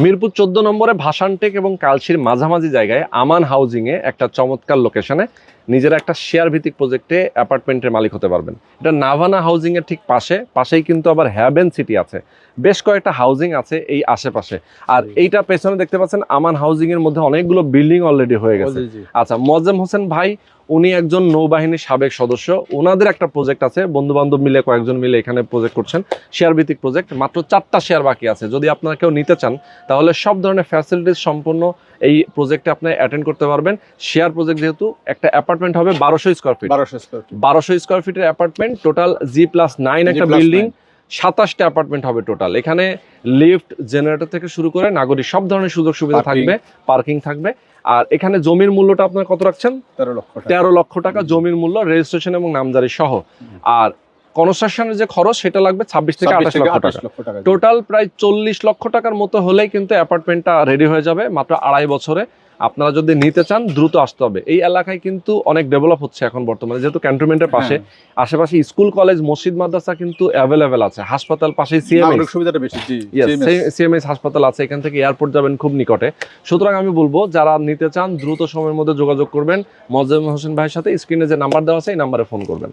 মিরপুর 14 নম্বরে ভাসানটেক এবং কালশির মাঝামাঝি জায়গায় আমান হাউজিং এ একটা চমৎকার লোকেশনে নিজেরা একটা শেয়ার ভিত্তিক প্রজেক্টে অ্যাপার্টমেন্টের মালিক হতে পারবেন। এটা নাভানা হাউজিং এর ঠিক পাশেই কিন্তু আবার হ্যাভেন সিটি আছে, বেশ কয়েকটা হাউজিং আছে এই আশেপাশে। আর এইটা পেছনে দেখতে পাচ্ছেন আমান হাউজিং এর মধ্যে অনেকগুলো বিল্ডিং অলরেডি হয়ে গেছে। আচ্ছা, মোয়াজ্জেম হোসেন ভাই উনি একজন নৌবাহিনীর সাবেক সদস্য, ওনাদের একটা প্রজেক্ট আছে, বন্ধু বান্ধব মিলে কয়েকজন মিলে এখানে প্রজেক্ট করছেন, শেয়ার ভিত্তিক প্রজেক্ট। মাত্র 4টা শেয়ার বাকি আছে। যদি আপনারা কেউ নিতে চান তাহলে সব ধরনের ফ্যাসিলিটিস সম্পন্ন এই প্রজেক্টে আপনি অ্যাটেন্ড করতে পারবেন। শেয়ার প্রজেক্ট যেহেতু, একটা অ্যাপার্টমেন্ট হবে 1200 স্কয়ার ফিট, 1200 স্কয়ার ফিটের অ্যাপার্টমেন্ট, টোটাল G+9 একটা বিল্ডিং, 27টা অ্যাপার্টমেন্ট হবে টোটাল। এখানে লিফট, জেনারেটর থেকে শুরু করে নাগরিক সব ধরনের সুযোগ সুবিধা থাকবে, পার্কিং থাকবে। আর এখানে জমির মূল্যটা আপনার কত রাখছেন? 13 লক্ষ টাকা জমির মূল্য, রেজিস্ট্রেশন এবং নামজারি সহ। আর কনস্ট্রাকশনের যে খরচ সেটা লাগবে 26 থেকে 28 লক্ষ টাকা। টোটাল প্রায় 40 লক্ষ টাকার মতো হলেই কিন্তু অ্যাপার্টমেন্টটা রেডি হয়ে যাবে মাত্র 2.5 বছরে। আপনারা যদি নিতে চান দ্রুত আসতে হবে। এই এলাকায় কিন্তু অনেক ডেভেলপ হচ্ছে এখন বর্তমানে, যেহেতু ক্যান্টনমেন্টের পাশে, আশেপাশে স্কুল, কলেজ, মসজিদ, মাদ্রাসা কিন্তু অ্যাভেলেবেল আছে। হাসপাতাল পাশেই সিএমএস হাসপাতাল আছে, এখান থেকে এয়ারপোর্ট যাবেন খুব নিকটে। সুতরাং আমি বলবো যারা নিতে চান দ্রুত সময়ের মধ্যে যোগাযোগ করবেন মোয়াজ্জেম হোসেন ভাইয়ের সাথে। স্ক্রিনে যে নাম্বার দেওয়া আছে এই নাম্বারে ফোন করবেন।